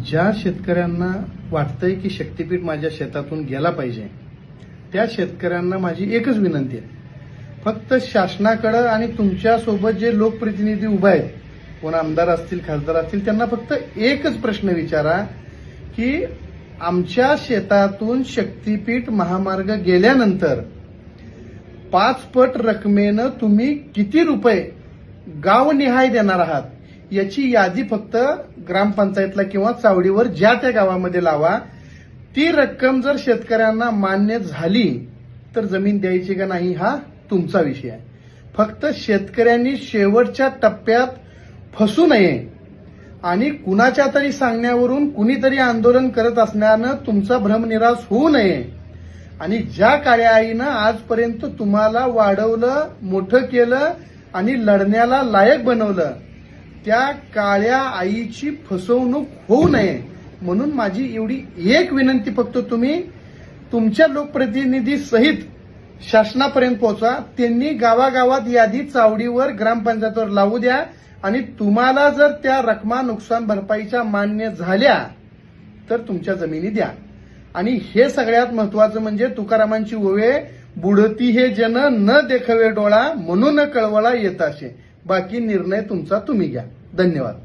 ज्या शेतकऱ्यांना वाटतंय की शक्तीपीठ माझ्या शेतातून गेला पाहिजे त्या शेतकऱ्यांना माझी एकच विनंती आहे, फक्त शासनाकडे आणि तुमच्यासोबत जे लोकप्रतिनिधी उभे आहेत, कोण आमदार असतील खासदार असतील, त्यांना फक्त एकच प्रश्न विचारा की आमच्या शेतातून शक्तीपीठ महामार्ग गेल्यानंतर 5 पट रकमेनं तुम्ही किती रुपये गावनिहाय देणार आहात याची यादी फक्त ग्रामपंचायतला किंवा चावडीवर ज्या त्या गावामध्ये लावा. ती रक्कम जर शेतकऱ्यांना मान्य झाली तर जमीन द्यायची का नाही हा तुमचा विषय आहे. फक्त शेतकऱ्यांनी शेवटच्या टप्प्यात फसू नये आणि कुणाच्या तरी सांगण्यावरून कुणीतरी आंदोलन करत असण्यानं तुमचा भ्रमनिरास होऊ नये. आणि ज्या काळ्या आईनं आजपर्यंत तुम्हाला वाढवलं, मोठं केलं आणि लढण्याला लायक बनवलं, त्या काळ्या आईची फसवणूक होऊ नये म्हणून माझी एवढी एक विनंती, फक्त तुम्ही तुमच्या लोकप्रतिनिधी सहित शासनापर्यंत पोहोचा. त्यांनी गावागावात यादी चावडीवर ग्रामपंचायतीवर लावू द्या आणि तुम्हाला जर त्या रकमा नुकसान भरपाईच्या मान्य झाल्या तर तुमच्या जमिनी द्या. आणि हे सगळ्यात महत्वाचं म्हणजे तुकारामांची ओवे, बुडती हे जन न देखवे डोळा म्हणून कळवळा येताशे. बाकी निर्णय तुमचा तुम्ही घ्या. धन्यवाद.